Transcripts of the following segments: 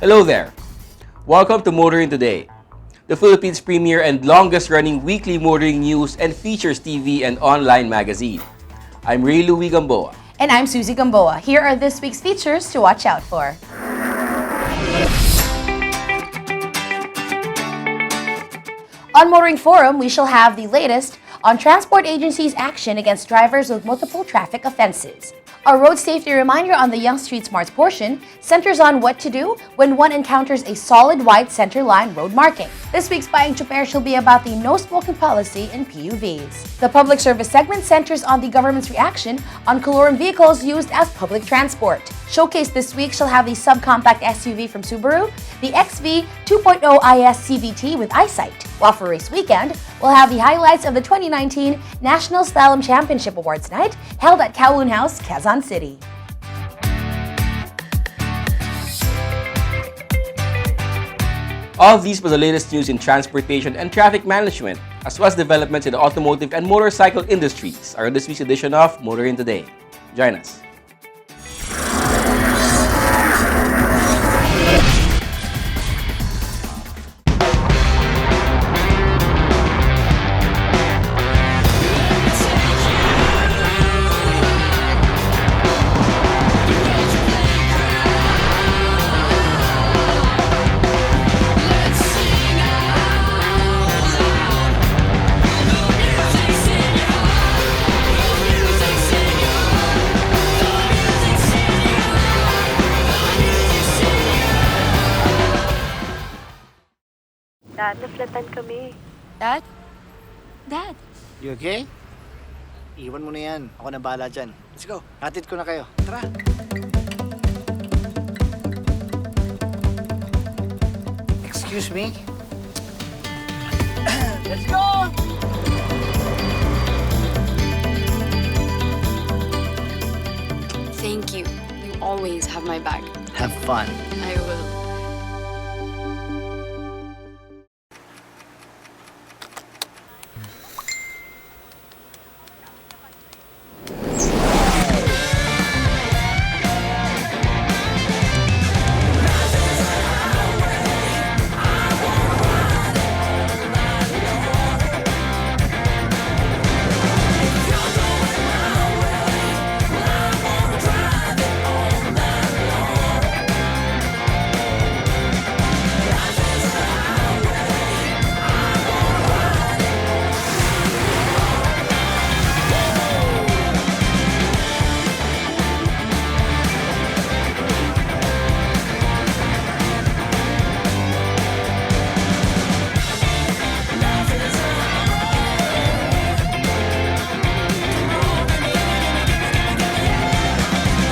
Hello there! Welcome to Motoring Today, the Philippines' premier and longest-running weekly motoring news and features TV and online magazine. I'm Ray Louie Gamboa. And I'm Susie Gamboa. Here are this week's features to watch out for. On Motoring Forum, we shall have the latest on transport agencies' action against drivers with multiple traffic offenses. Our road safety reminder on the Young Street Smarts portion centers on what to do when one encounters a solid white center line road marking. This week's Buying Chuper shall be about the no smoking policy in PUVs. The public service segment centers on the government's reaction on colorum vehicles used as public transport. Showcase this week shall have the subcompact SUV from Subaru, the XV 2.0 IS CVT with eyesight. While for race weekend, we'll have the highlights of the 2019 National Slalom Championship Awards Night held at Kowloon House, Quezon City. All of these were the latest news in transportation and traffic management, as well as developments in the automotive and motorcycle industries, are in this week's edition of Motoring Today. Join us. Dad, naflatan kami. Dad? Dad? You okay? Iwan mo na yan. Ako na bahala dyan. Let's go. Hatid ko na kayo. Tara. Excuse me? Let's go! Thank you. You always have my back. Have fun. I will.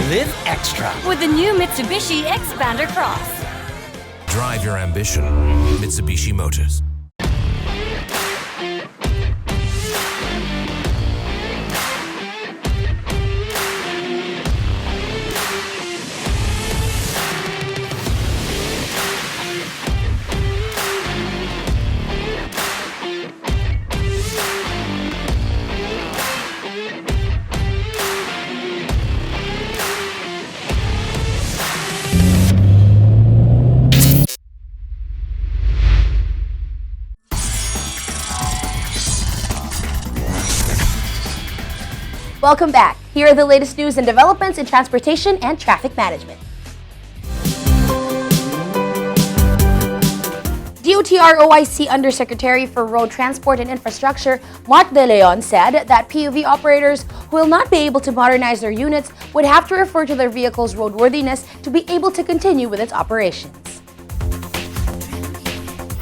Live extra with the new Mitsubishi Xpander Cross. Drive your ambition. Mitsubishi Motors. Welcome back. Here are the latest news and developments in transportation and traffic management. DOTR-OIC Undersecretary for Road Transport and Infrastructure, Mark De Leon, said that PUV operators who will not be able to modernize their units would have to refer to their vehicle's roadworthiness to be able to continue with its operations.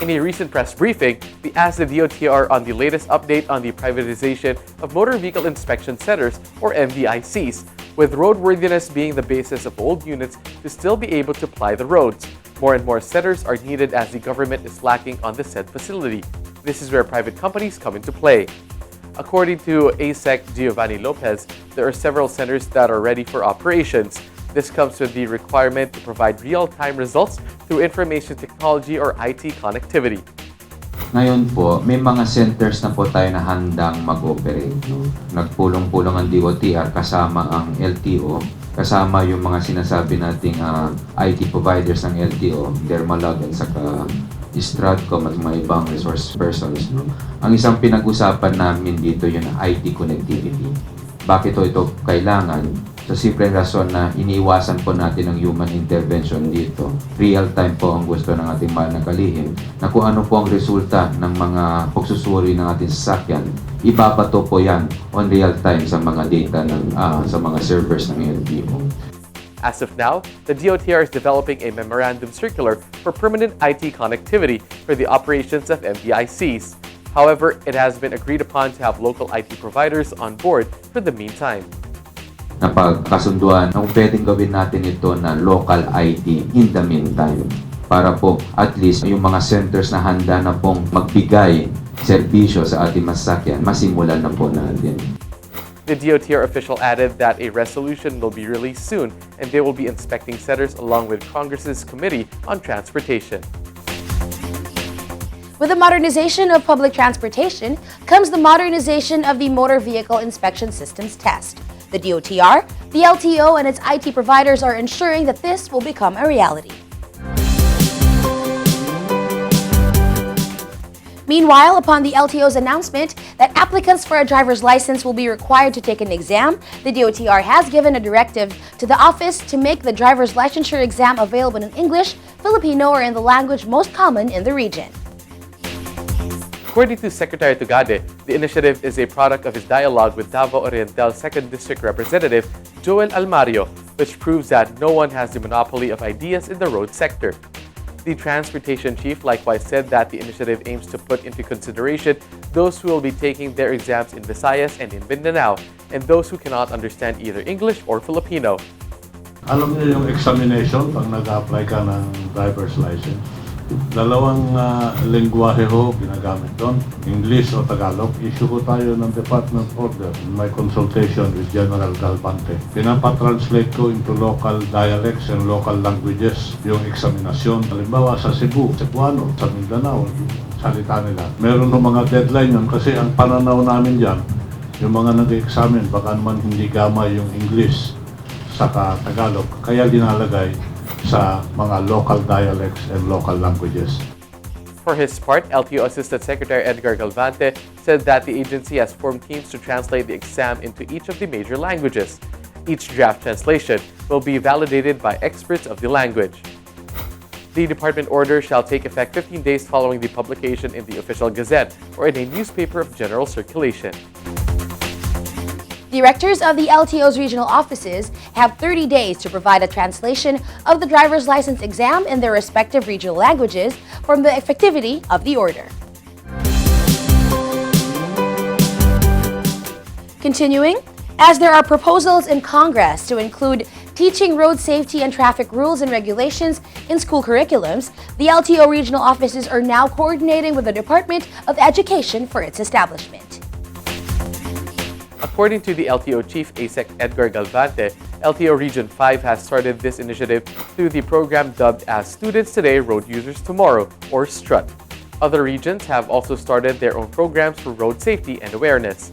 In a recent press briefing, we asked the DOTR on the latest update on the privatization of motor vehicle inspection centers, or MVICs, with roadworthiness being the basis of old units to still be able to ply the roads. More and more centers are needed as the government is lacking on the said facility. This is where private companies come into play. According to ASEC Giovanni Lopez, there are several centers that are ready for operations. This comes with the requirement to provide real-time results through information technology or IT connectivity. Ngayon po, may mga centers na po tayo na handang mag-operate. No? Nagpulong-pulong ang DOTR kasama ang LTO, kasama yung mga sinasabi nating IT providers ng LTO, Dermalog at saka Stratcom at mga ibang resource persons. No? Ang isang pinag-usapan namin dito yung IT connectivity. Bakit ito kailangan? Sa simpleng rason na iniiwasan po natin ang human intervention dito. Real-time po ang gusto ng ating mahal na kalihim na kung ano po ang resulta ng mga pagsusuri ng ating sasakyan, ibabato po yan on real-time sa mga data ng sa mga servers ng LTO. As of now, the DOTR is developing a memorandum circular for permanent IT connectivity for the operations of MVICs. However, it has been agreed upon to have local IT providers on board for the meantime. Napagkasunduan, ang pwedeng gawin natin ito na local IT in the meantime para po at least yung mga centers na handa na pong magbigay serbisyo sa ating masakyan, masimulan na po natin. The DOTR official added that a resolution will be released soon and they will be inspecting centers along with Congress's Committee on Transportation. With the modernization of public transportation comes the modernization of the Motor Vehicle Inspection Systems test. The DOTR, the LTO, and its IT providers are ensuring that this will become a reality. Meanwhile, upon the LTO's announcement that applicants for a driver's license will be required to take an exam, the DOTR has given a directive to the office to make the driver's licensure exam available in English, Filipino, or in the language most common in the region. According to Secretary Tugade, the initiative is a product of his dialogue with Davao Oriental 2nd District Representative Joel Almario, which proves that no one has the monopoly of ideas in the road sector. The transportation chief likewise said that the initiative aims to put into consideration those who will be taking their exams in Visayas and in Mindanao, and those who cannot understand either English or Filipino. Alam niyo yung examination pag nag-apply ka ng driver's license? Dalawang lengguwahe ho ginagamit doon, English o Tagalog. Issue ko tayo ng department order in my consultation with General Galvante. Pinapatranslate ko into local dialects and local languages yung examinasyon. Halimbawa sa Cebu, Cebuano, sa Mindanao, salita nila. Meron ho mga deadline yun kasi ang pananaw namin dyan, yung mga nag-examine, baka naman hindi gamay yung English saka Tagalog. Kaya ginalagay sa mga local dialects and local languages. For his part, LTO Assistant Secretary Edgar Galvante said that the agency has formed teams to translate the exam into each of the major languages. Each draft translation will be validated by experts of the language. The department order shall take effect 15 days following the publication in the official gazette or in a newspaper of general circulation. Directors of the LTO's regional offices have 30 days to provide a translation of the driver's license exam in their respective regional languages from the effectivity of the order. Continuing, as there are proposals in Congress to include teaching road safety and traffic rules and regulations in school curriculums, the LTO regional offices are now coordinating with the Department of Education for its establishment. According to the LTO chief ASEC Edgar Galvante, LTO Region 5 has started this initiative through the program dubbed as Students Today, Road Users Tomorrow, or STRUT. Other regions have also started their own programs for road safety and awareness.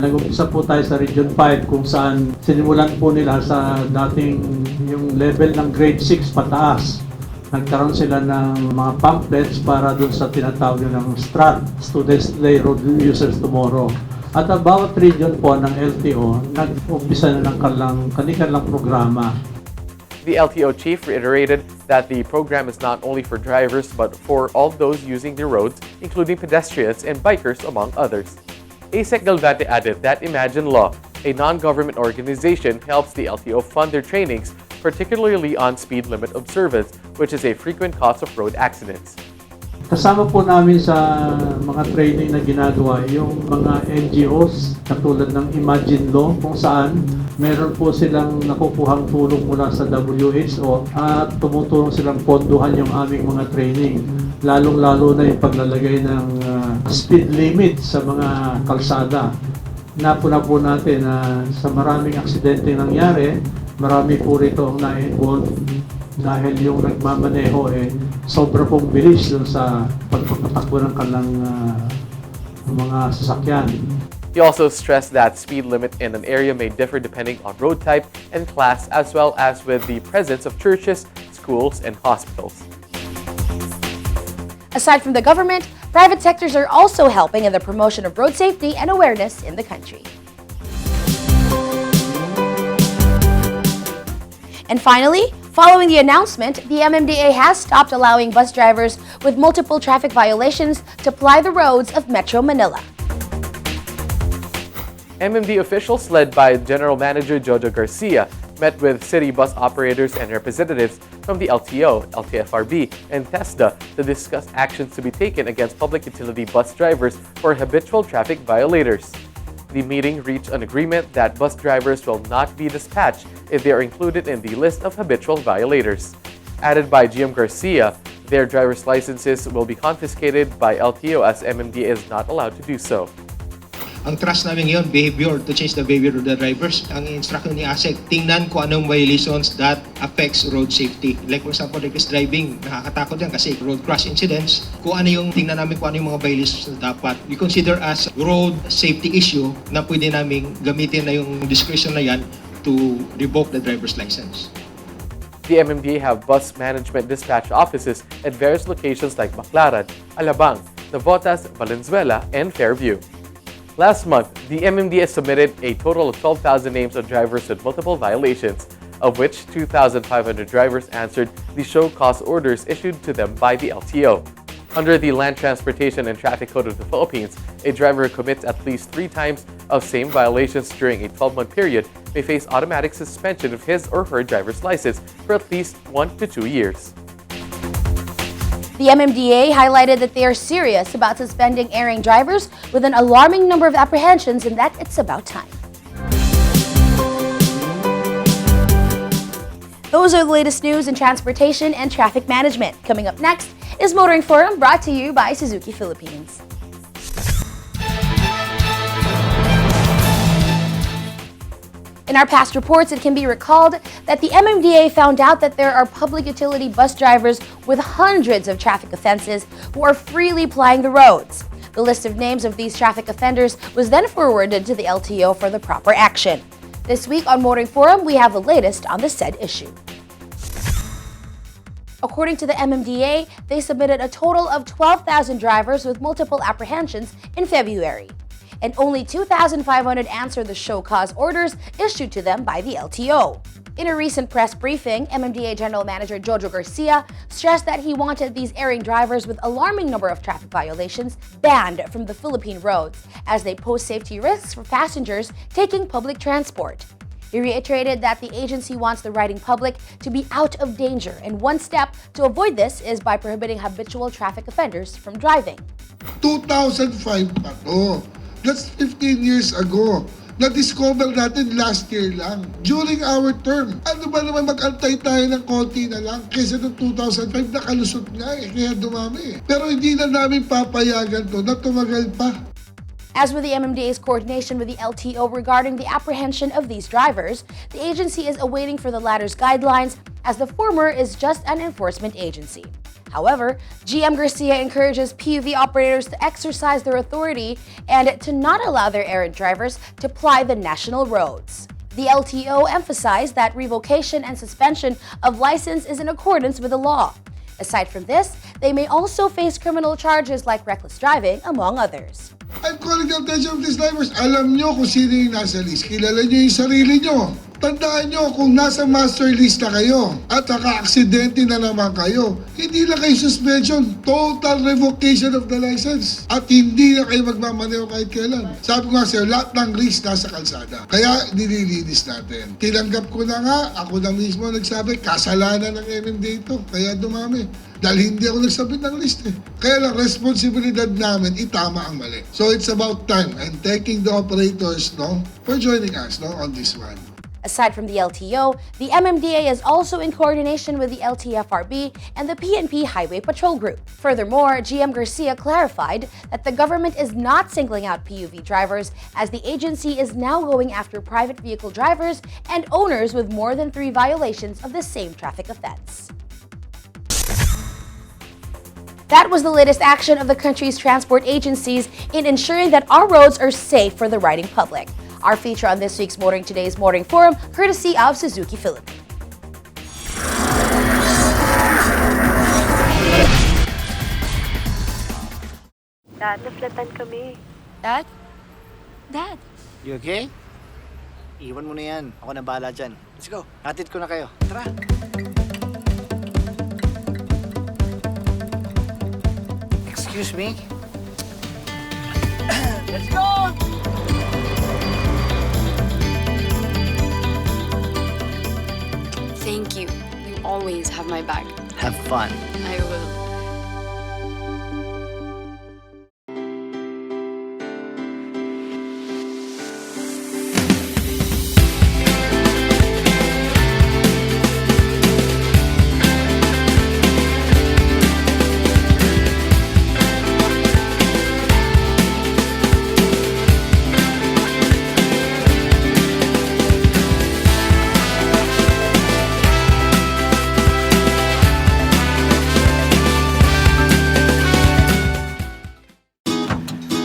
Nag-umpisa po tayo sa Region 5 kung saan sinimulan po nila sa dating yung level ng grade 6 pataas. Nagkaroon sila ng mga pamphlets para dun sa tinatawag ng STRUT, Students Today, Road Users Tomorrow. At ang bawat region po ng LTO, nag-umpisa na ng kanilang programa. The LTO chief reiterated that the program is not only for drivers but for all those using the roads, including pedestrians and bikers, among others. ASEC Galvante added that Imagine Law, a non-government organization, helps the LTO fund their trainings, particularly on speed limit observance, which is a frequent cause of road accidents. Kasama po namin sa mga training na ginagawa yung mga NGOs katulad ng Imagine Law kung saan meron po silang nakukuhang tulong mula sa WHO at tumutulong silang ponduhan yung aming mga training. Lalong-lalo na yung paglalagay ng speed limit sa mga kalsada. Napuna po natin na sa maraming aksidente nangyari, marami po rito ang na-involve dahil yung nagmamaneho sobra pong bilis dun sa pagpapatakbo ng kanilang mga sasakyan. He also stressed that speed limit in an area may differ depending on road type and class, as well as with the presence of churches, schools, and hospitals. Aside from the government, private sectors are also helping in the promotion of road safety and awareness in the country. And finally, following the announcement, the MMDA has stopped allowing bus drivers with multiple traffic violations to ply the roads of Metro Manila. MMD officials led by General Manager Jojo Garcia met with city bus operators and representatives from the LTO, LTFRB, and TESDA to discuss actions to be taken against public utility bus drivers for habitual traffic violators. The meeting reached an agreement that bus drivers will not be dispatched if they are included in the list of habitual violators. Added by GM Garcia, their driver's licenses will be confiscated by LTO as MMDA is not allowed to do so. Ang trust namin ngayon, behavior, to change the behavior of the drivers. Ang instruction ni ASEC, tingnan kung anong violations that affects road safety. Like for example, reckless driving, nakakatakot yan kasi road crash incidents. Kung ano yung, tingnan namin kung ano yung mga violations na dapat. We consider as road safety issue na pwede namin gamitin na yung discretion na yan to revoke the driver's license. The MMDA have bus management dispatch offices at various locations like Baclaran, Alabang, Navotas, Valenzuela, and Fairview. Last month, the MMDA submitted a total of 12,000 names of drivers with multiple violations, of which 2,500 drivers answered the show cause orders issued to them by the LTO. Under the Land Transportation and Traffic Code of the Philippines, a driver who commits at least 3 times of same violations during a 12-month period may face automatic suspension of his or her driver's license for at least 1 to 2 years. The MMDA highlighted that they are serious about suspending erring drivers with an alarming number of apprehensions and that it's about time. Those are the latest news in transportation and traffic management. Coming up next is Motoring Forum, brought to you by Suzuki Philippines. In our past reports, it can be recalled that the MMDA found out that there are public utility bus drivers with hundreds of traffic offenses who are freely plying the roads. The list of names of these traffic offenders was then forwarded to the LTO for the proper action. This week on Motoring Forum, we have the latest on the said issue. According to the MMDA, they submitted a total of 12,000 drivers with multiple apprehensions in February. And only 2,500 answered the show cause orders issued to them by the LTO. In a recent press briefing, MMDA General Manager Jojo Garcia stressed that he wanted these erring drivers with alarming number of traffic violations banned from the Philippine roads as they pose safety risks for passengers taking public transport. He reiterated that the agency wants the riding public to be out of danger, and one step to avoid this is by prohibiting habitual traffic offenders from driving. 2005 pa to. That's 15 years ago. Na-discover natin last year lang. During our term. Ano ba naman mag-antay tayo ng konti na lang? Kaysa noong 2005, nakalusot nga kaya dumami. Pero hindi na namin papayagan to na tumagal pa. As with the MMDA's coordination with the LTO regarding the apprehension of these drivers, the agency is awaiting for the latter's guidelines as the former is just an enforcement agency. However, GM Garcia encourages PUV operators to exercise their authority and to not allow their errant drivers to ply the national roads. The LTO emphasized that revocation and suspension of license is in accordance with the law. Aside from this, they may also face criminal charges like reckless driving, among others. I'm calling the attention of these drivers. Alam nyo kung sino yung nasa list. Kilala nyo yung sarili nyo. Tandaan nyo, kung nasa master list na kayo at naka-aksidente na naman kayo, hindi na kayo suspension, total revocation of the license. At hindi na kayo magmamaneho kahit kailan. Sabi ko nga sa'yo, lahat ng risk nasa kalsada. Kaya nililinis natin. Tinanggap ko na nga, ako na mismo nagsabi, kasalanan ng MMDA ito. Kaya dumami. Dahil hindi ako nagsabit ng list eh. Kaya lang, responsibilidad namin, itama ang mali. So it's about time. I'm thanking the operators for joining us on this one. Aside from the LTO, the MMDA is also in coordination with the LTFRB and the PNP Highway Patrol Group. Furthermore, GM Garcia clarified that the government is not singling out PUV drivers, as the agency is now going after private vehicle drivers and owners with more than 3 violations of the same traffic offense. That was the latest action of the country's transport agencies in ensuring that our roads are safe for the riding public. Our feature on this week's Motoring Today's Motoring Forum, courtesy of Suzuki Philippines. Dad, naflipan kami. Dad? Dad? You okay? Iwan mo na yan. Ako na bahala dyan. Let's go. Hatid ko na kayo. Tara. Excuse me? Let's go! Thank you. You always have my back. Have fun. I will.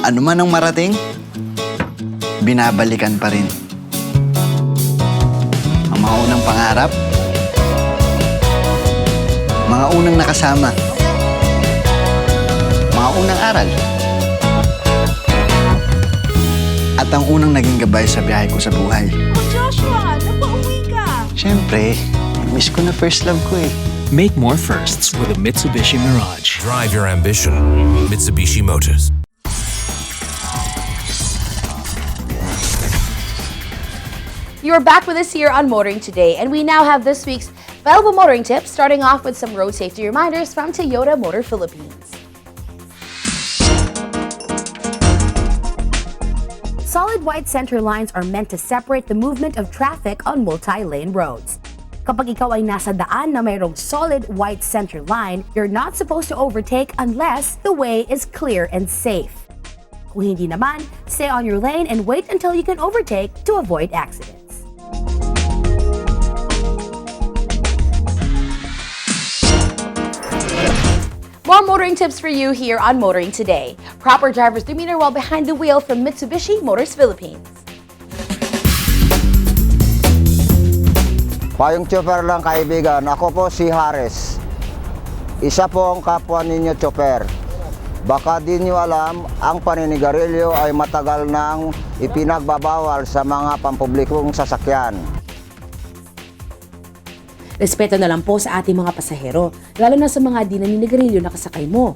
Ano man ang marating, binabalikan pa rin. Ang mga unang pangarap, mga unang nakasama, mga unang aral, at ang unang naging gabay sa biyahe ko sa buhay. Oh, Joshua, napauwi ka! Siyempre, miss ko na first love ko eh. Make more firsts with a Mitsubishi Mirage. Drive your ambition. Mitsubishi Motors. You're back with us here on Motoring Today, and we now have this week's valuable motoring tips, starting off with some road safety reminders from Toyota Motor Philippines. Solid white center lines are meant to separate the movement of traffic on multi-lane roads. Kapag ikaw ay nasa daan na mayroong solid white center line, you're not supposed to overtake unless the way is clear and safe. Kung hindi naman, stay on your lane and wait until you can overtake to avoid accidents. More motoring tips for you here on Motoring Today. Proper driver's demeanor while behind the wheel from Mitsubishi Motors Philippines. Payong chopper lang kaibigan, ako po si Hares. Isa po ang kapwa ninyo chopper. Baka di nyo alam, ang paninigarilyo ay matagal nang ipinagbabawal sa mga pampublikong sasakyan. Respeto na lang po sa ating mga pasahero, lalo na sa mga di naninigarilyo na kasakay mo.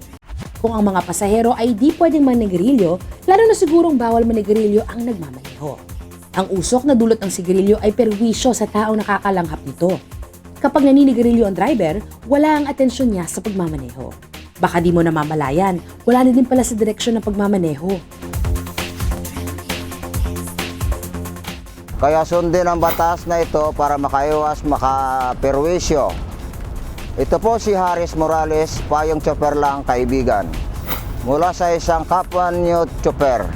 Kung ang mga pasahero ay di pwedeng manigarilyo, lalo na sigurong bawal manigarilyo ang nagmamaneho. Ang usok na dulot ng sigarilyo ay perwisyo sa taong nakakalanghap nito. Kapag naninigarilyo ang driver, wala ang atensyon niya sa pagmamaneho. Baka di mo namamalayan, wala na din pala sa direksyon ng pagmamaneho. Kaya sundin ang batas na ito para makaiwas makaperwisyo. Ito po si Haris Morales, payong chopper lang kaibigan. Mula sa isang kapwa niyo chopper.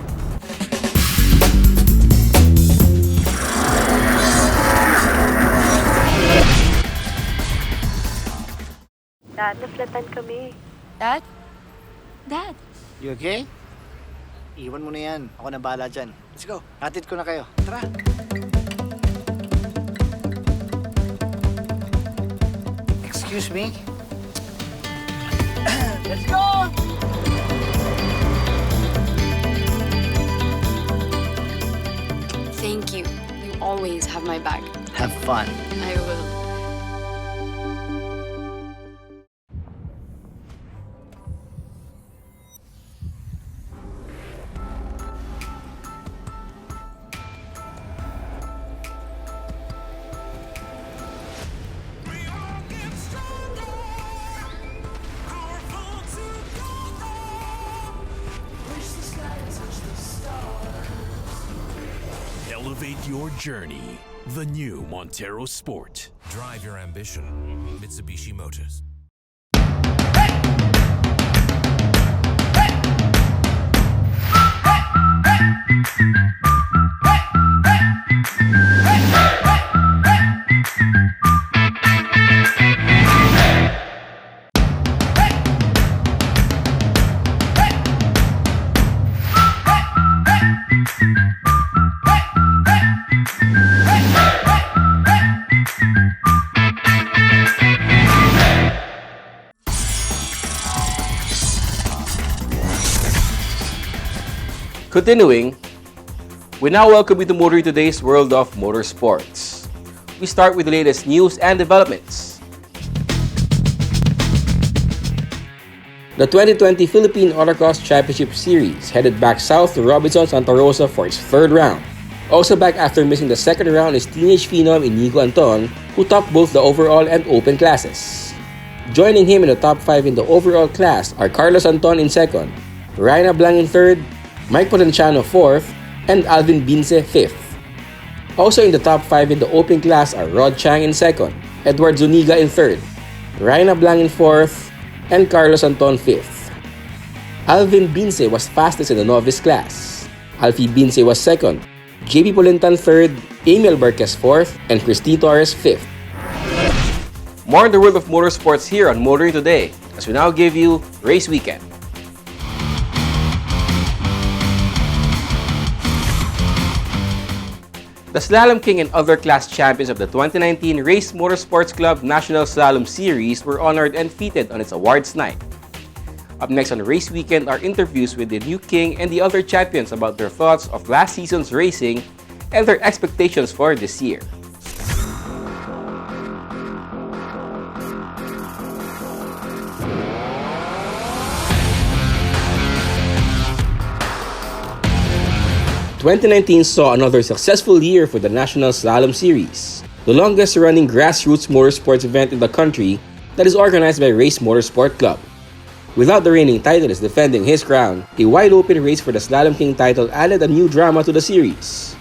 Dad, naflipan kami. Dad? Dad? You okay? Iwan mo na yan. Ako na bahala dyan. Let's go. Hatid ko na kayo. Tara. Excuse me? Let's go! Thank you. You always have my back. Have fun. I will. Elevate your journey. The new Montero Sport. Drive your ambition. Mitsubishi Motors. Continuing, we now welcome you to Motoring Today's World of Motorsports. We start with the latest news and developments. The 2020 Philippine Autocross Championship Series headed back south to Robinson Santa Rosa for its third round. Also back after missing the second round is teenage phenom Inigo Anton, who topped both the overall and open classes. Joining him in the top 5 in the overall class are Carlos Anton in second, Ryan Ablang in third, Mike Potenciano 4th, and Alvin Bince 5th. Also in the top 5 in the open class are Rod Chang in second, Edward Zuniga in third, Ryan Ablang in 4th, and Carlos Anton 5th. Alvin Bince was fastest in the novice class. Alfie Bince was second, JP Polintan 3rd, Emil Barquez 4th, and Christy Torres 5th. More in the world of motorsports here on Motoring Today, as we now give you Race Weekend. The Slalom King and other class champions of the 2019 Race Motorsports Club National Slalom Series were honored and feted on its awards night. Up next on Race Weekend are interviews with the new king and the other champions about their thoughts of last season's racing and their expectations for this year. ...2019 saw another successful year for the National Slalom Series, the longest-running grassroots motorsports event in the country that is organized by Race Motorsport Club. Without the reigning titleist defending his crown, a wide-open race for the Slalom King title added a new drama to the series.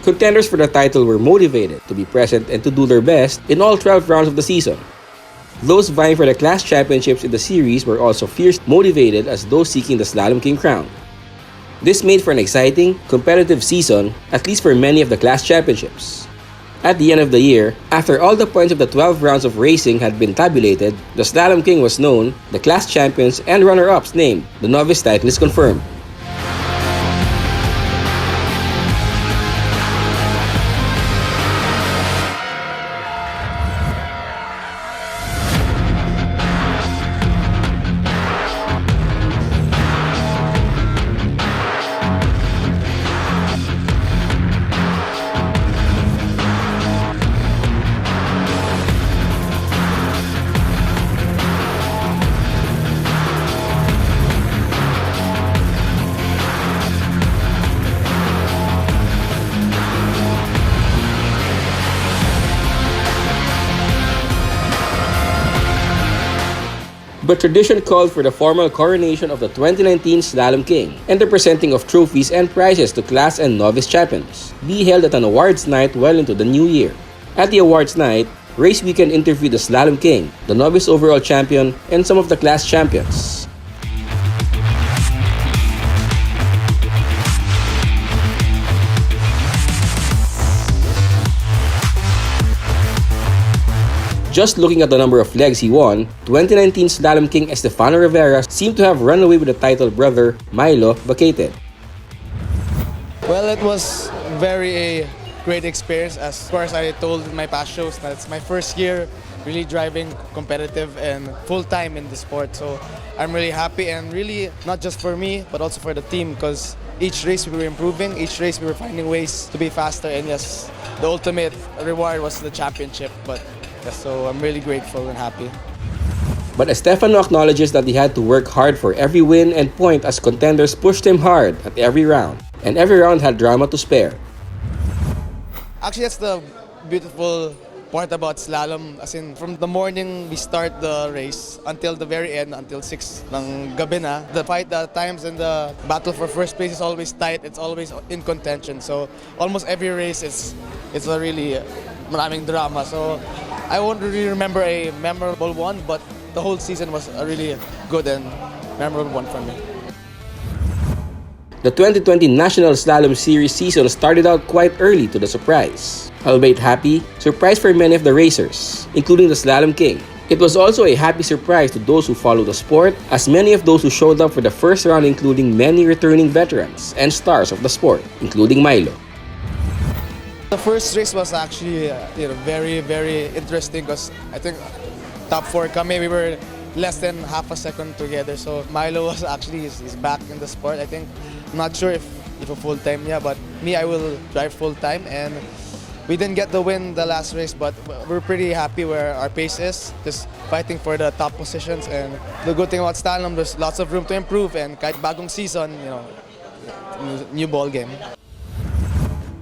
Contenders for the title were motivated to be present and to do their best in all 12 rounds of the season. Those vying for the class championships in the series were also fiercely motivated as those seeking the Slalom King crown. This made for an exciting, competitive season, at least for many of the class championships. At the end of the year, after all the points of the 12 rounds of racing had been tabulated, the Slalom King was known, the class champions and runner-ups named, the novice title is confirmed. But tradition called for the formal coronation of the 2019 Slalom King and the presenting of trophies and prizes to class and novice champions be held at an awards night well into the new year. At the awards night, Race Weekend interviewed the Slalom King, the novice overall champion, and some of the class champions. Just looking at the number of legs he won, 2019 Slalom King Estefano Rivera seemed to have run away with the title brother Milo vacated. Well, it was a great experience. As of course I told in my past shows that it's my first year really driving competitive and full-time in the sport. So I'm really happy, and really not just for me but also for the team, because each race we were improving, each race we were finding ways to be faster, and yes, the ultimate reward was the championship. But yeah, so I'm really grateful and happy. But Estefano acknowledges that he had to work hard for every win and point as contenders pushed him hard at every round. And every round had drama to spare. Actually, that's the beautiful part about slalom. As in, from the morning we start the race until the very end, until 6 ng gabi na. The fight, the times, and the battle for first place is always tight. It's always in contention. So almost every race it's a really maraming drama. So I won't really remember a memorable one, but the whole season was a really good and memorable one for me. The 2020 National Slalom Series season started out quite early to the surprise. Albeit happy, surprise for many of the racers, including the Slalom King. It was also a happy surprise to those who follow the sport, as many of those who showed up for the first round including many returning veterans and stars of the sport, including Milo. The first race was actually very, very interesting because I think top 4 kami, we were less than half a second together. So Milo was actually he's back in the sport. I think I'm not sure if a full time, yeah, but me, I will drive full time. And we didn't get the win the last race, but we're pretty happy where our pace is, just fighting for the top positions. And the good thing about slalom, there's lots of room to improve, and kahit bagong season, new ball game.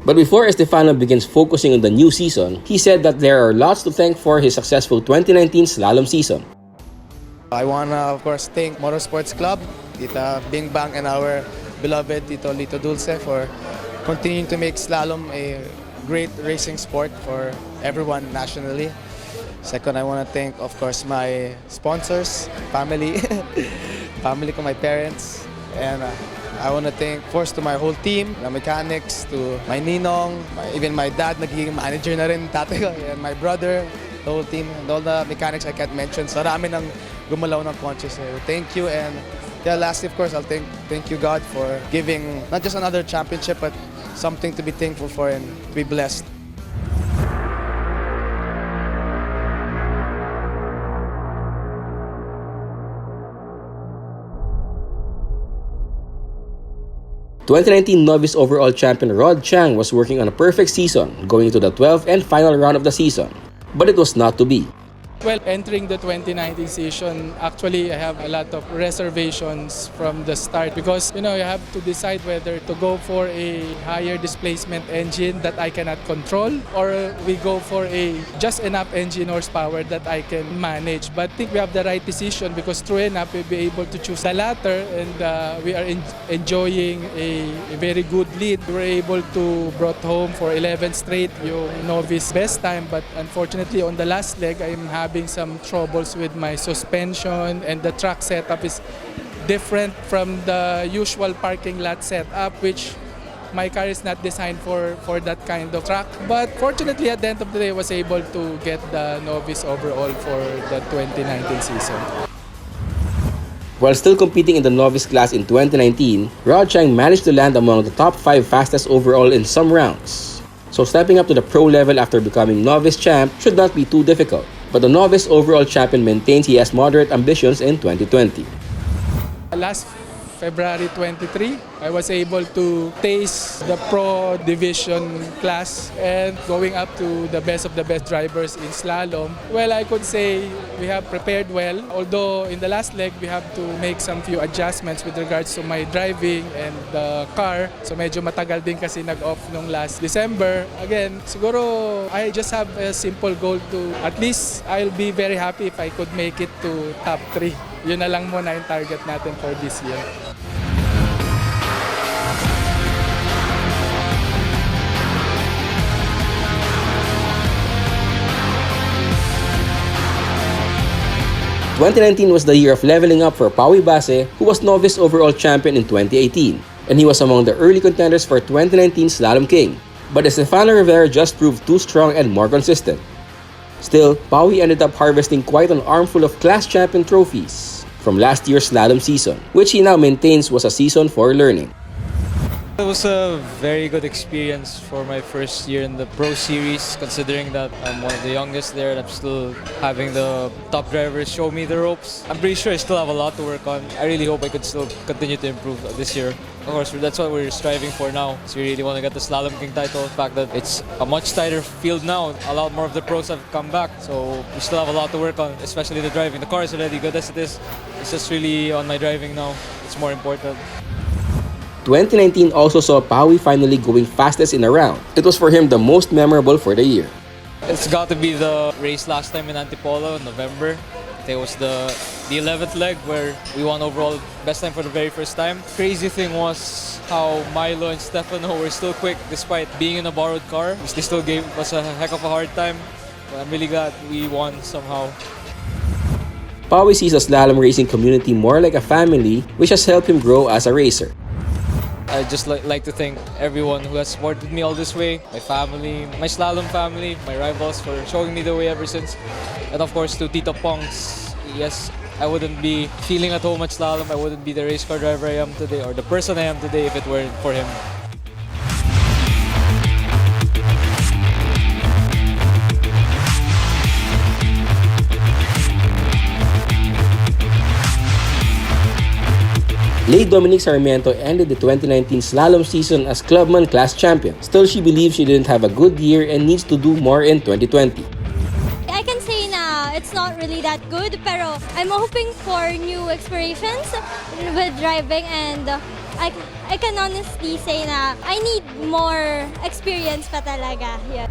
But before Estefano begins focusing on the new season, he said that there are lots to thank for his successful 2019 slalom season. I want to, of course, thank Motorsports Club, Tita Bing Bang, and our beloved Tito Lito Dulce for continuing to make slalom a great racing sport for everyone nationally. Second, I want to thank, of course, my sponsors, family, family ko, my parents, and I want to thank, of course, to my whole team, the mechanics, to my ninong, even my dad, nagiging manager na rin, tatay ko, and my brother, the whole team, and all the mechanics I can't mention. Sarami nang gumalaw ng conscious. Thank you, and yeah, lastly, of course, I'll thank you, God, for giving not just another championship, but something to be thankful for and to be blessed. (2019) novice overall champion Rod Chang was working on a perfect season going into the 12th and final round of the season, but it was not to be. Well, entering the 2019 season, actually I have a lot of reservations from the start because, you have to decide whether to go for a higher displacement engine that I cannot control or we go for a just enough engine horsepower that I can manage. But I think we have the right decision because true enough, we'll be able to choose the latter, and we are enjoying a very good lead. We were able to brought home for 11 straight yung novice best time, but unfortunately on the last leg, I'm having some troubles with my suspension, and the track setup is different from the usual parking lot setup, which my car is not designed for that kind of track. But fortunately, at the end of the day, I was able to get the novice overall for the 2019 season. While still competing in the novice class in 2019, Rod Chang managed to land among the top 5 fastest overall in some rounds. So stepping up to the pro level after becoming novice champ should not be too difficult. But the novice overall champion maintains he has moderate ambitions in 2020. Last February 23, I was able to taste the pro division class and going up to the best of the best drivers in slalom. Well, I could say we have prepared well, although in the last leg we have to make some few adjustments with regards to my driving and the car. So medyo matagal din kasi nag-off nung last December. Again, siguro I just have a simple goal to at least I'll be very happy if I could make it to top 3. Yun na lang muna yung target natin for this year. (2019) was the year of leveling up for Pawi Base, who was novice overall champion in 2018, and he was among the early contenders for 2019 Slalom King. But Estefano Rivera just proved too strong and more consistent. Still, Pawi ended up harvesting quite an armful of class champion trophies from last year's slalom season, which he now maintains was a season for learning. It was a very good experience for my first year in the Pro Series, considering that I'm one of the youngest there and I'm still having the top drivers show me the ropes. I'm pretty sure I still have a lot to work on. I really hope I could still continue to improve this year. Of course, that's what we're striving for now. So we really want to get the Slalom King title. The fact that it's a much tighter field now, a lot more of the pros have come back. So we still have a lot to work on, especially the driving. The car is already good as it is. It's just really on my driving now. It's more important. 2019 also saw Pawi finally going fastest in a round. It was for him the most memorable for the year. It's got to be the race last time in Antipolo in November. It was the 11th leg where we won overall best time for the very first time. Crazy thing was how Milo and Stefano were still quick despite being in a borrowed car. They still gave us a heck of a hard time. But I'm really glad we won somehow. Pawi sees the slalom racing community more like a family, which has helped him grow as a racer. I just like to thank everyone who has supported me all this way, my family, my slalom family, my rivals for showing me the way ever since. And of course to Tito Pongs. Yes, I wouldn't be feeling at home at slalom, I wouldn't be the race car driver I am today or the person I am today if it weren't for him. Late Dominique Sarmiento ended the 2019 slalom season as clubman class champion. Still, she believes she didn't have a good year and needs to do more in 2020. I can say na it's not really that good, pero I'm hoping for new explorations with driving, and I can honestly say na I need more experience pa talaga. Yeah.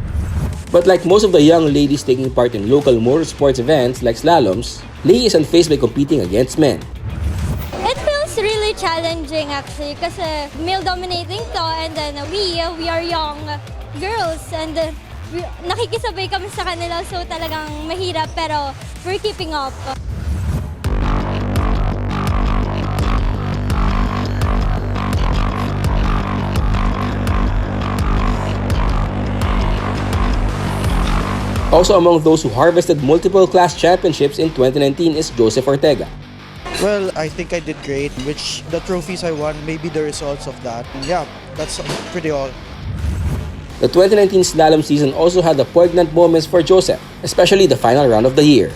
But like most of the young ladies taking part in local motorsports events like slaloms, Lei is unfazed by competing against men. It feels really challenging actually kasi male-dominating to, and then we are young girls and nakikisabay kami sa kanila, so talagang mahirap pero we're keeping up. Also among those who harvested multiple class championships in 2019 is Joseph Ortega. Well, I think I did great, which the trophies I won, maybe the results of that. Yeah, that's pretty all. The 2019 slalom season also had the poignant moments for Joseph, especially the final round of the year.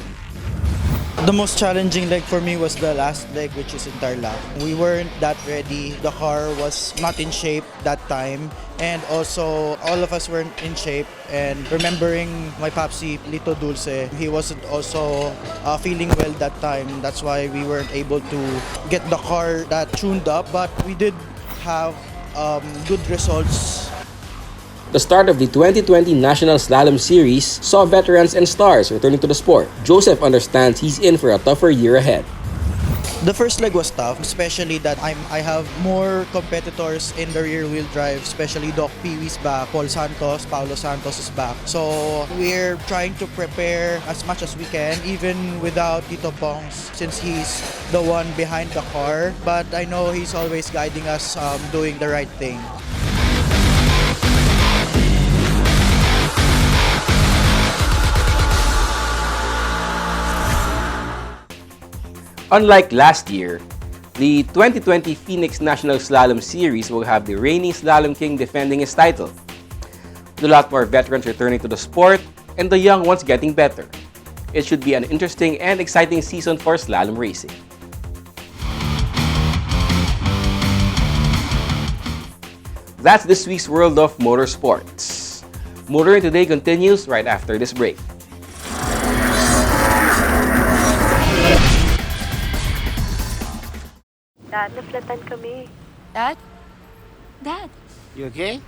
The most challenging leg for me was the last leg, which is in Tarlac. We weren't that ready. The car was not in shape that time. And also, all of us weren't in shape. And remembering my papsi, Lito Dulce, he wasn't also feeling well that time. That's why we weren't able to get the car that tuned up. But we did have good results. The start of the 2020 National Slalom Series saw veterans and stars returning to the sport. Joseph understands he's in for a tougher year ahead. The first leg was tough, especially that I have more competitors in the rear-wheel drive, especially Doc Peewee's back, Paulo Santos is back. So we're trying to prepare as much as we can, even without Tito Pongs, since he's the one behind the car. But I know he's always guiding us doing the right thing. Unlike last year, the 2020 Phoenix National Slalom Series will have the reigning Slalom King defending his title. With a lot more veterans returning to the sport and the young ones getting better. It should be an interesting and exciting season for slalom racing. That's this week's World of Motorsports. Motoring Today continues right after this break. Dad, naflatan kami. Dad? Dad? You okay?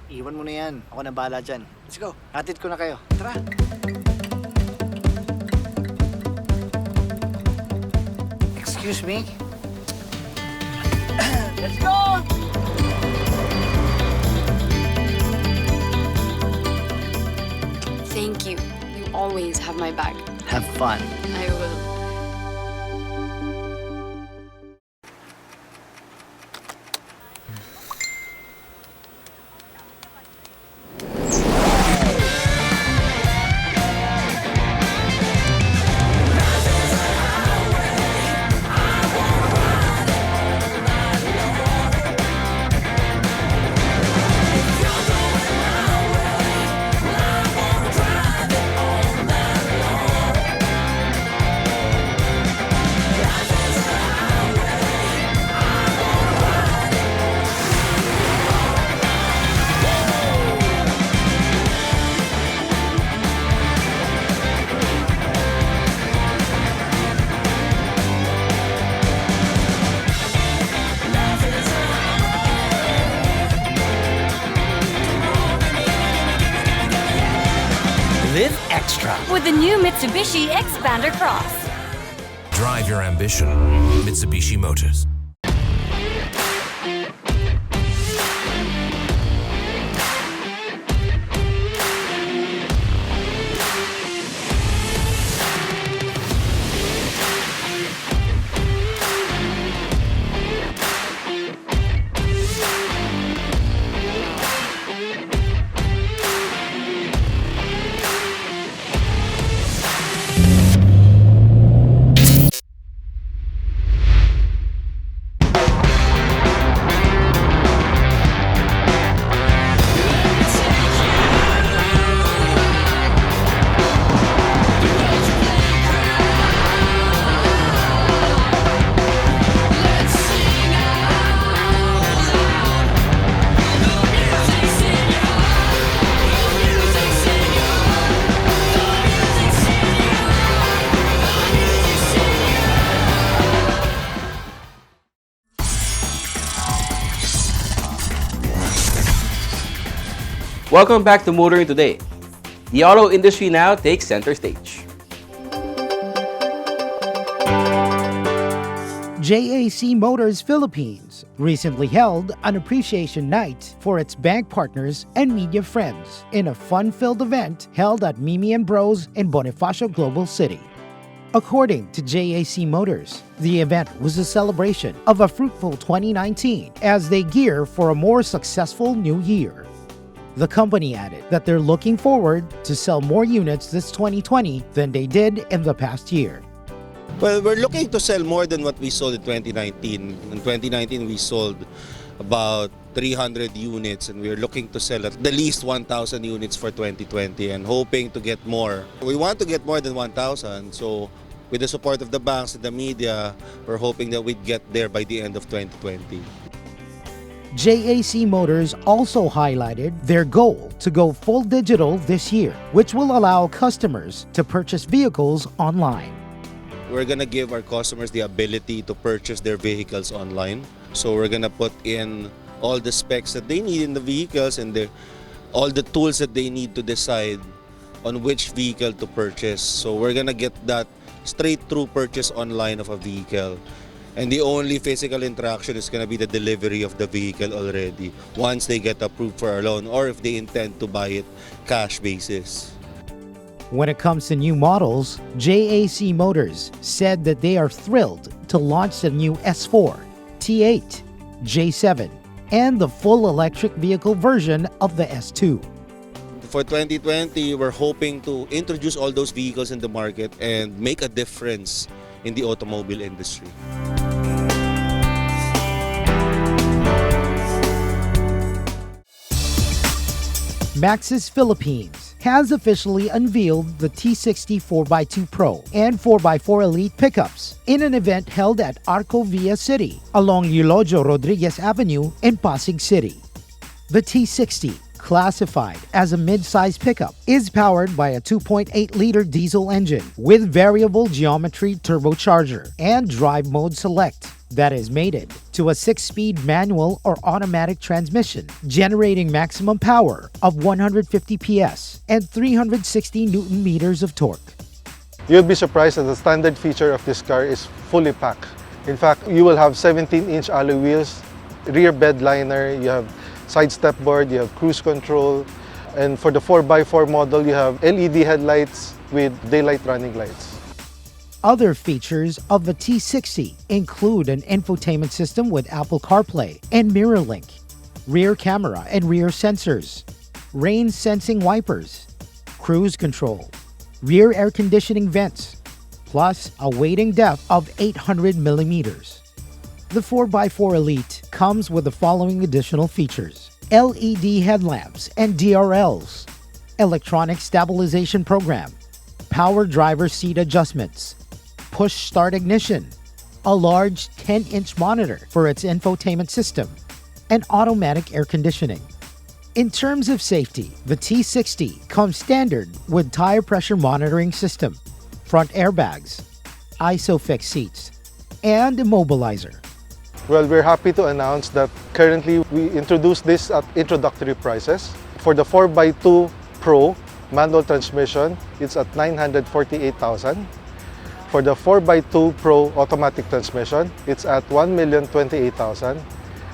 Iwan mo na yan. Ako na bahala dyan. Let's go. Hatid ko na kayo. Tara. Excuse me? Let's go! Thank you. You always have my back. Have fun. I will. Live extra. with the new Mitsubishi Xpander Cross. Drive your ambition. Mitsubishi Motors. Welcome back to Motoring Today. The auto industry now takes center stage. JAC Motors Philippines recently held an appreciation night for its bank partners and media friends in a fun-filled event held at Mimi and Bros in Bonifacio Global City. According to JAC Motors, the event was a celebration of a fruitful 2019 as they gear for a more successful new year. The company added that they're looking forward to sell more units this 2020 than they did in the past year. Well, we're looking to sell more than what we sold in 2019. In 2019, we sold about 300 units and we're looking to sell at the least 1,000 units for 2020 and hoping to get more. We want to get more than 1,000, so with the support of the banks and the media, we're hoping that we'd get there by the end of 2020. JAC Motors also highlighted their goal to go full digital this year, which will allow customers to purchase vehicles online. We're going to give our customers the ability to purchase their vehicles online. So we're going to put in all the specs that they need in the vehicles and all the tools that they need to decide on which vehicle to purchase. So we're going to get that straight through purchase online of a vehicle. And the only physical interaction is going to be the delivery of the vehicle already once they get approved for a loan or if they intend to buy it cash basis. When it comes to new models, JAC Motors said that they are thrilled to launch the new S4, T8, J7, and the full electric vehicle version of the S2. For 2020, we're hoping to introduce all those vehicles in the market and make a difference in the automobile industry. Maxus Philippines has officially unveiled the T60 4x2 Pro and 4x4 Elite pickups in an event held at Arco Villa City along Eulogio Rodriguez Avenue in Pasig City. The T60, classified as a mid-size pickup, is powered by a 2.8-liter diesel engine with variable geometry turbocharger and drive mode select that is mated to a 6-speed manual or automatic transmission, generating maximum power of 150 PS and 360 Newton meters of torque. You'll be surprised that the standard feature of this car is fully packed. In fact, you will have 17-inch alloy wheels, rear bed liner, you have side step board, you have cruise control, and for the 4x4 model, you have LED headlights with daylight running lights. Other features of the T60 include an infotainment system with Apple CarPlay and MirrorLink, rear camera and rear sensors, rain sensing wipers, cruise control, rear air conditioning vents, plus a weighting depth of 800 millimeters. The 4x4 Elite comes with the following additional features: LED headlamps and DRLs, electronic stabilization program, power driver seat adjustments, push start ignition, a large 10-inch monitor for its infotainment system, and automatic air conditioning. In terms of safety, the T60 comes standard with tire pressure monitoring system, front airbags, ISOFIX seats, and immobilizer. Well, we're happy to announce that currently we introduced this at introductory prices. For the 4x2 Pro, manual transmission, it's at 948,000. For the 4x2 Pro automatic transmission, it's at 1,028,000.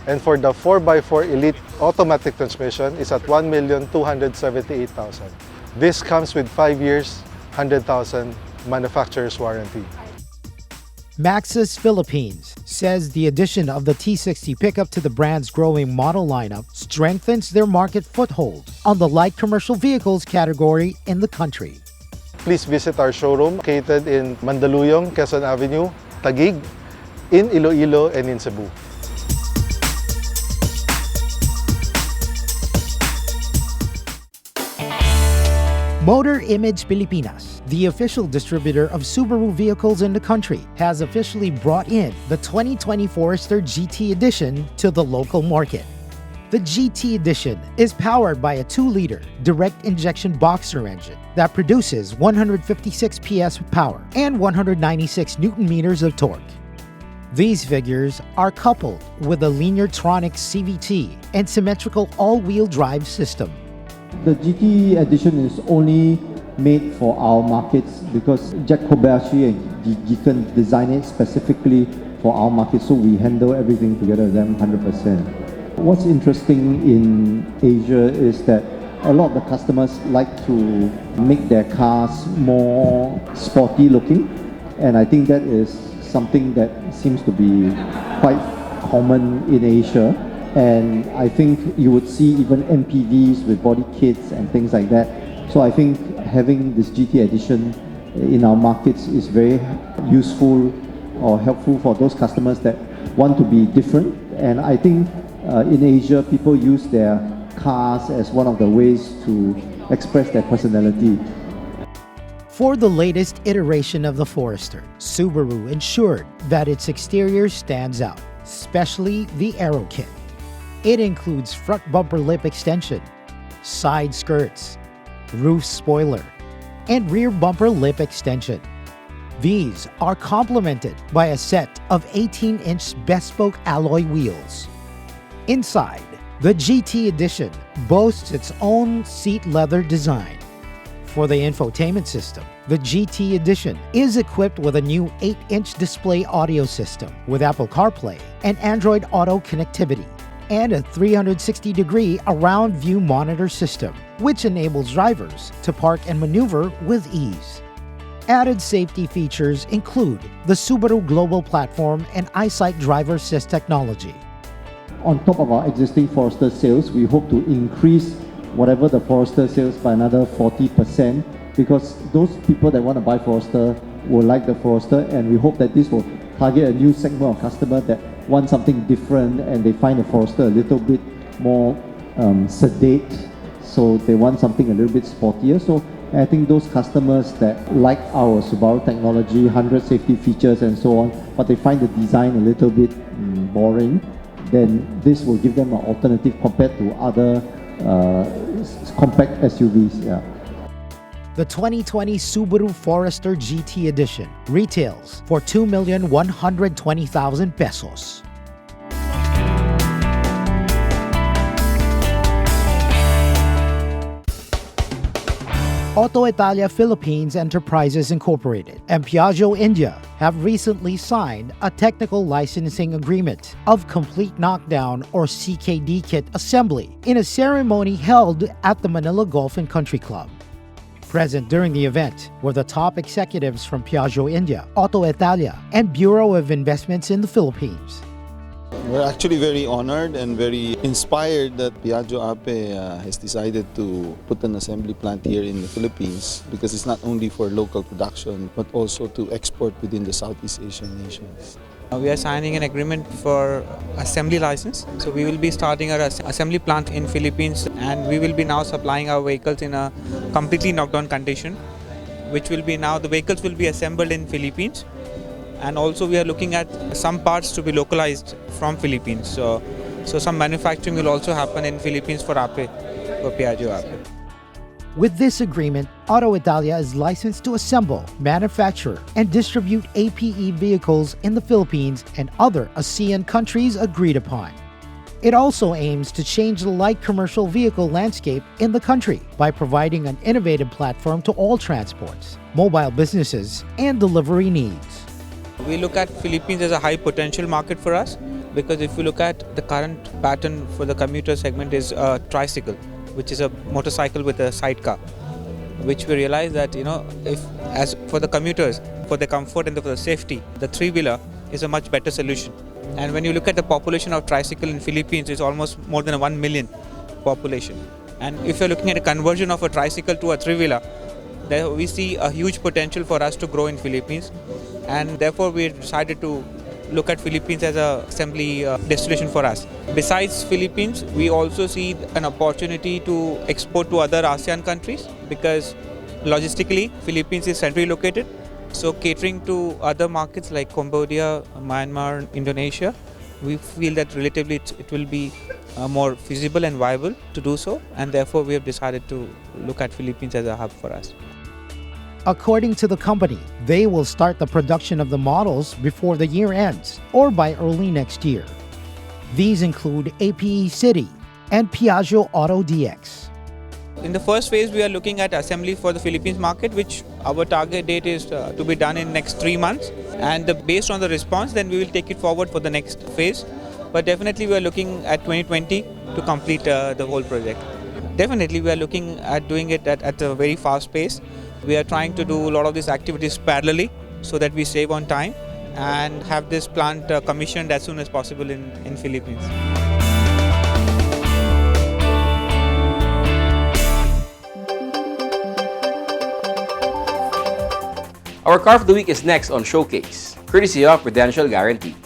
And for the 4x4 Elite automatic transmission, it's at 1,278,000. This comes with 5 years, 100,000 manufacturer's warranty. Maxus Philippines says the addition of the T60 pickup to the brand's growing model lineup strengthens their market foothold on the light commercial vehicles category in the country. Please visit our showroom located in Mandaluyong, Quezon Avenue, Taguig, in Iloilo, and in Cebu. Motor Image Pilipinas, the official distributor of Subaru vehicles in the country, has officially brought in the 2020 Forester GT Edition to the local market. The GT Edition is powered by a 2-liter direct injection boxer engine that produces 156 PS of power and 196 Newton meters of torque. These figures are coupled with a Lineartronic CVT and symmetrical all-wheel drive system. The GT edition is only made for our markets because Jack Kobayashi and Giken designed it specifically for our market, so we handle everything together with them 100%. What's interesting in Asia is that a lot of the customers like to make their cars more sporty looking, and I think that is something that seems to be quite common in Asia. And I think you would see even MPVs with body kits and things like that. So I think having this GT edition in our markets is very useful or helpful for those customers that want to be different. And I think in Asia, people use their cars as one of the ways to express their personality. For the latest iteration of the Forester, Subaru ensured that its exterior stands out, especially the aero kit. It includes front bumper lip extension, side skirts, roof spoiler, and rear bumper lip extension. These are complemented by a set of 18-inch bespoke alloy wheels. Inside, the GT Edition boasts its own seat leather design. For the infotainment system, the GT Edition is equipped with a new 8-inch display audio system with Apple CarPlay and Android Auto connectivity, and a 360-degree around view monitor system, which enables drivers to park and maneuver with ease. Added safety features include the Subaru Global Platform and EyeSight Driver Assist technology. On top of our existing Forester sales, we hope to increase whatever the Forester sales by another 40%, because those people that want to buy Forester will like the Forester, and we hope that this will target a new segment of customer that want something different and they find the Forester a little bit more sedate, so they want something a little bit sportier. So I think those customers that like our Subaru technology, 100 safety features and so on, but they find the design a little bit boring, then this will give them an alternative compared to other compact SUVs. Yeah. The 2020 Subaru Forester GT Edition retails for 2,120,000 pesos. Auto Italia Philippines Enterprises Incorporated and Piaggio India have recently signed a technical licensing agreement of complete knockdown or CKD kit assembly in a ceremony held at the Manila Golf and Country Club. Present during the event were the top executives from Piaggio India, Auto Italia, and Bureau of Investments in the Philippines. We're actually very honored and very inspired that Piaggio Ape has decided to put an assembly plant here in the Philippines, because it's not only for local production but also to export within the Southeast Asian nations. We are signing an agreement for assembly license. So we will be starting our assembly plant in Philippines, and we will be now supplying our vehicles in a completely knockdown condition, which will be now the vehicles will be assembled in Philippines. And also we are looking at some parts to be localized from Philippines. So some manufacturing will also happen in Philippines for Ape, for Piaggio Ape. With this agreement, Auto Italia is licensed to assemble, manufacture, and distribute APE vehicles in the Philippines and other ASEAN countries agreed upon. It also aims to change the light commercial vehicle landscape in the country by providing an innovative platform to all transports, mobile businesses, and delivery needs. We look at Philippines as a high potential market for us because if you look at the current pattern for the commuter segment is a tricycle, which is a motorcycle with a sidecar, which we realize that, if as for the commuters, for the comfort and for the safety, the three-wheeler is a much better solution. And when you look at the population of tricycle in Philippines, it's almost more than 1 million population. And if you're looking at a conversion of a tricycle to a three-wheeler, there we see a huge potential for us to grow in Philippines. And therefore, we decided to look at Philippines as a assembly destination for us. Besides Philippines, we also see an opportunity to export to other ASEAN countries because logistically, Philippines is centrally located. So catering to other markets like Cambodia, Myanmar, Indonesia, we feel that relatively it will be more feasible and viable to do so, and therefore we have decided to look at Philippines as a hub for us. According to the company, they will start the production of the models before the year ends or by early next year. These include APE City and Piaggio Auto DX. In the first phase, we are looking at assembly for the Philippines market, which our target date is to be done in next 3 months. And based on the response, then we will take it forward for the next phase. But definitely, we are looking at 2020 to complete the whole project. Definitely, we are looking at doing it at a very fast pace. We are trying to do a lot of these activities parallelly so that we save on time and have this plant commissioned as soon as possible in Philippines. Our car of the week is next on Showcase, courtesy of Prudential Guarantee.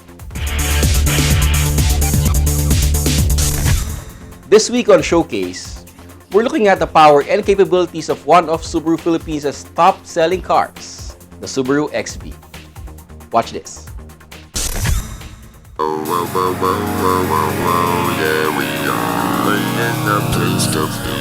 This week on Showcase, we're looking at the power and capabilities of one of Subaru Philippines' top-selling cars, the Subaru XV. Watch this. Yeah, we are in the place to be.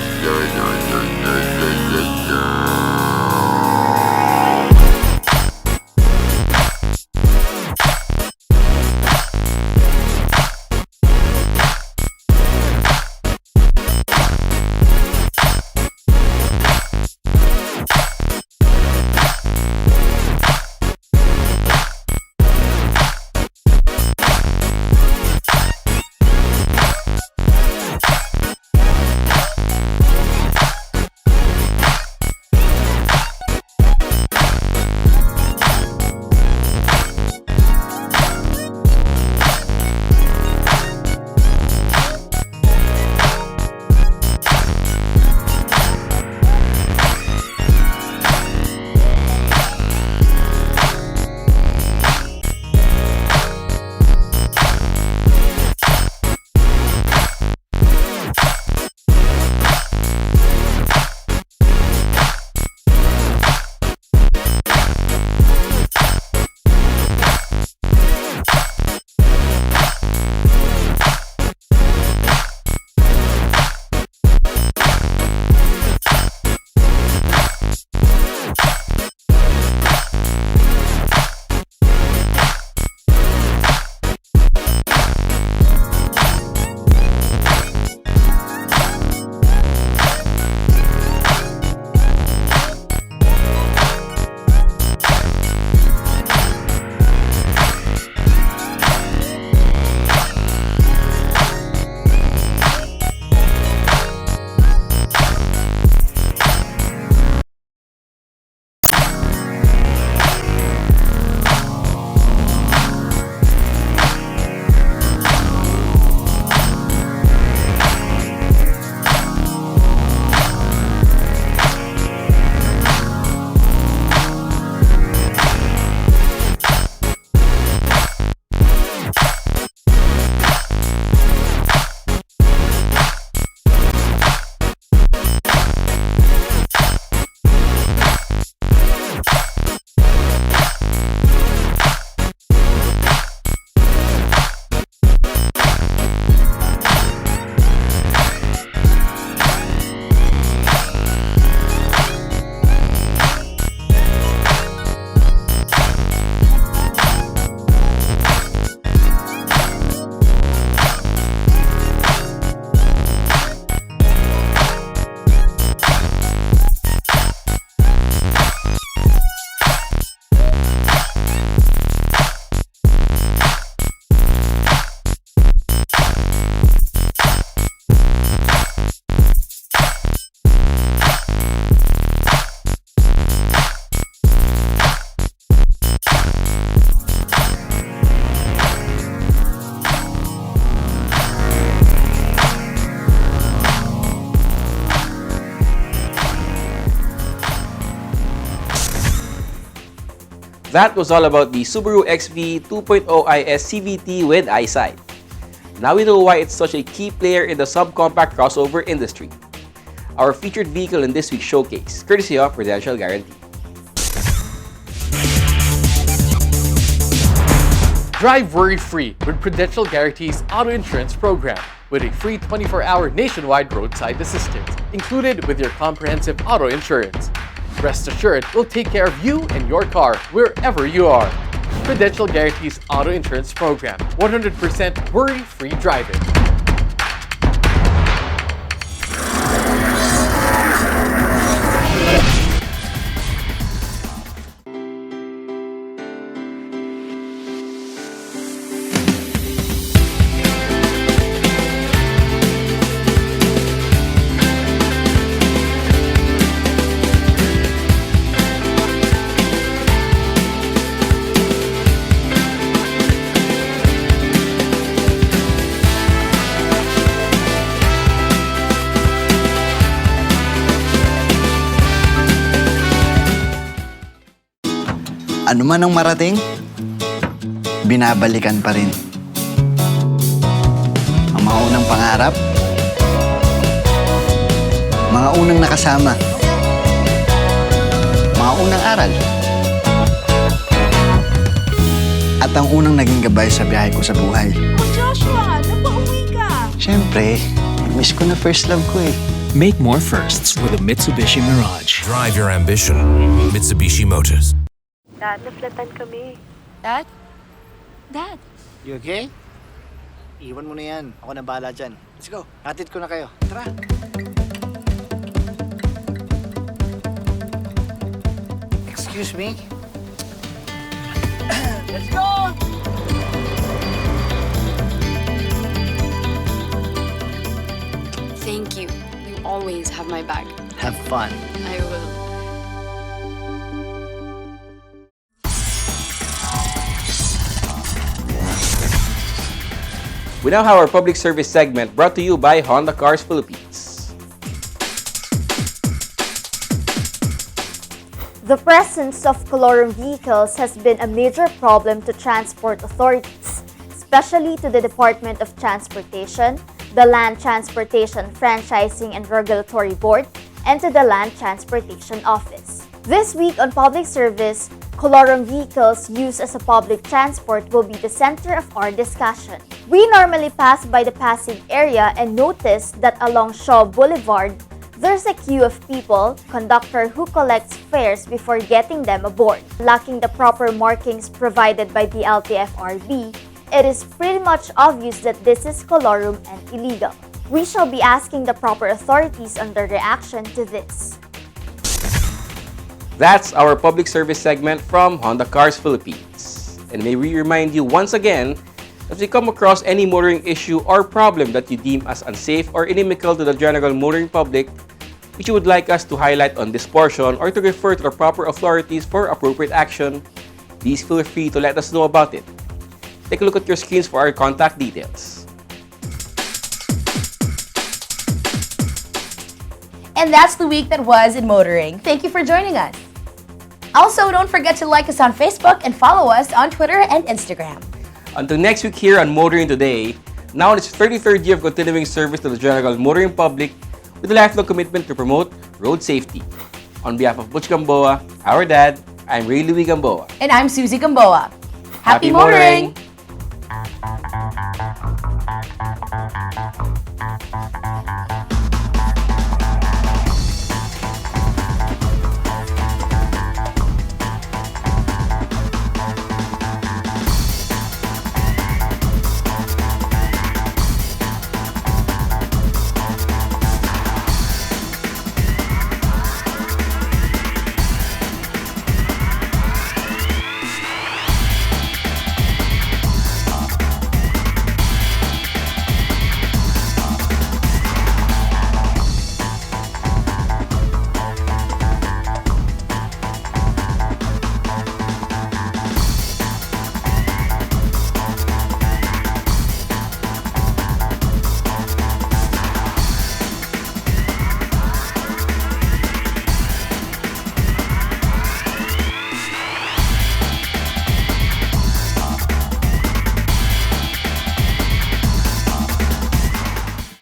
That was all about the Subaru XV 2.0 IS CVT with eyesight. Now we know why it's such a key player in the subcompact crossover industry. Our featured vehicle in this week's showcase, courtesy of Prudential Guarantee. Drive worry-free with Prudential Guarantee's auto insurance program with a free 24-hour nationwide roadside assistance included with your comprehensive auto insurance. Rest assured, we'll take care of you and your car wherever you are. Prudential Guarantee's auto insurance program, 100% worry-free driving. Ano man ang marating, binabalikan pa rin. Ang mga unang pangarap, mga unang nakasama, mga unang aral, at ang unang naging gabay sa biyahe ko sa buhay. Oh, Joshua, napauwi ka! Siyempre, miss ko na first love ko eh. Make more firsts with a Mitsubishi Mirage. Drive your ambition. Mitsubishi Motors. Dad, naplatan kami. Dad? Dad? You okay? Iwan mo na yan. Ako na bahala dyan. Let's go. Hatid ko na kayo. Tara. Excuse me? Let's go! Thank you. You always have my back. Have fun. I will. We now have our public service segment brought to you by Honda Cars Philippines. The presence of colorum vehicles has been a major problem to transport authorities, especially to the Department of Transportation, the Land Transportation Franchising and Regulatory Board, and to the Land Transportation Office. This week on Public Service, colorum vehicles used as a public transport will be the center of our discussion. We normally pass by the Pasig area and notice that along Shaw Boulevard, there's a queue of people, conductor who collects fares before getting them aboard. Lacking the proper markings provided by the LTFRB, it is pretty much obvious that this is colorum and illegal. We shall be asking the proper authorities on their reaction to this. That's our public service segment from Honda Cars Philippines. And may we remind you once again, if you come across any motoring issue or problem that you deem as unsafe or inimical to the general motoring public, which you would like us to highlight on this portion or to refer to the proper authorities for appropriate action, please feel free to let us know about it. Take a look at your screens for our contact details. And that's the week that was in motoring. Thank you for joining us. Also, don't forget to like us on Facebook and follow us on Twitter and Instagram. Until next week here on Motoring Today, now in its 33rd year of continuing service to the general motoring public with a lifelong commitment to promote road safety. On behalf of Butch Gamboa, our dad, I'm Ray Louie Gamboa. And I'm Susie Gamboa. Happy motoring!